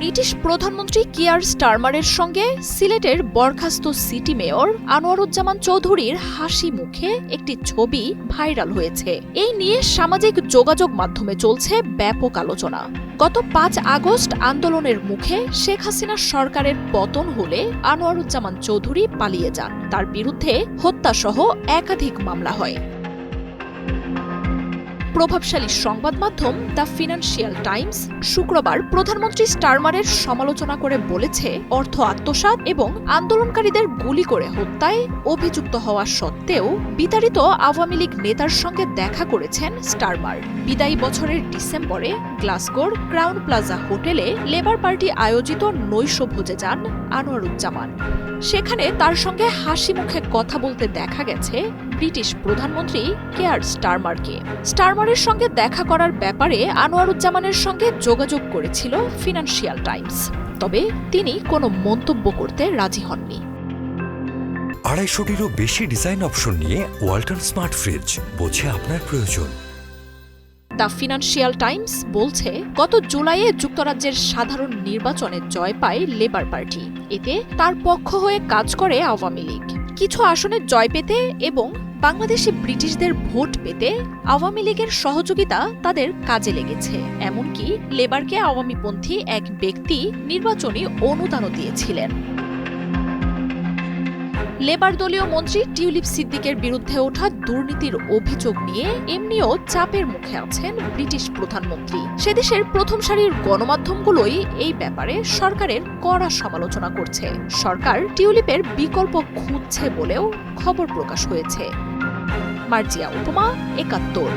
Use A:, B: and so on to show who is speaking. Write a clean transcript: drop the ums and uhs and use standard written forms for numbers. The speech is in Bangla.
A: ব্রিটিশ প্রধানমন্ত্রী কিয়ার স্টারমারের সঙ্গে সিলেটের বরখাস্ত সিটি মেয়র আনোয়ারুজ্জামান চৌধুরীর হাসি মুখে একটি ছবি ভাইরাল হয়েছে। এই নিয়ে সামাজিক যোগাযোগ মাধ্যমে চলছে ব্যাপক আলোচনা। গত ৫ আগস্ট আন্দোলনের মুখে শেখ হাসিনার সরকারের পতন হলে আনোয়ারুজ্জামান চৌধুরী পালিয়ে যান। তার বিরুদ্ধে হত্যাসহ একাধিক মামলা হয়। প্রভাবশালী সংবাদ মাধ্যম দ্য ফিনান্সিয়াল টাইমস শুক্রবার প্রধানমন্ত্রী স্টারমারের সমালোচনা করে বলেছে, অর্থ আত্মসাৎ এবং আন্দোলনকারীদের গুলি করে হত্যায় অভিযুক্ত হওয়া সত্ত্বেও বিতাড়িত আওয়ামী লীগ নেতার সঙ্গে দেখা করেছেন স্টারমার। বিদায়ী বছরের ডিসেম্বরে গ্লাসগোর ক্রাউন প্লাজা হোটেলে লেবার পার্টি আয়োজিত নৈশভোজে যান আনোয়ারুজ্জামান। সেখানে তার সঙ্গে হাসি মুখে কথা বলতে দেখা গেছে ব্রিটিশ প্রধানমন্ত্রী কেয়ার স্টারমারকে। স্টারমারের সঙ্গে দেখা করার ব্যাপারে আনোয়ারুজ্জামানের সঙ্গে যোগাযোগ করেছিল ফিনান্সিয়াল টাইমস, তবে তিনি কোনো মন্তব্য করতে রাজি হননি।
B: ২৫০টিরও বেশি ডিজাইন অপশন নিয়ে ওয়ালটন স্মার্ট ফ্রিজ, বোঝে আপনার প্রয়োজন।
A: দ্য ফিনান্সিয়াল টাইমস বলছে, গত জুলাইয়ে যুক্তরাজ্যের সাধারণ নির্বাচনে জয় পায় লেবার পার্টি। এতে তার পক্ষ হয়ে কাজ করে আওয়ামী লীগ। কিছু আসনে জয় পেতে এবং বাংলাদেশে ব্রিটিশদের ভোট পেতে আওয়ামী লীগের সহযোগিতা তাদের কাজে লেগেছে। এমনকি লেবারকে আওয়ামীপন্থী এক ব্যক্তি নির্বাচনী অনুদানও দিয়েছিলেন। লেবার দলীয় মন্ত্রী টিউলিপ সিদ্দিকের বিরুদ্ধে ওঠা দুর্নীতির অভিযোগ নিয়ে এমনিও চাপের মুখে আছেন ব্রিটিশ প্রধানমন্ত্রী। সেদেশের প্রথম সারির গণমাধ্যমগুলোই এই ব্যাপারে সরকারের কড়া সমালোচনা করছে। সরকার টিউলিপের বিকল্প খুঁজছে বলেও খবর প্রকাশ হয়েছে। মার্জিয়া উপমা, ৭১।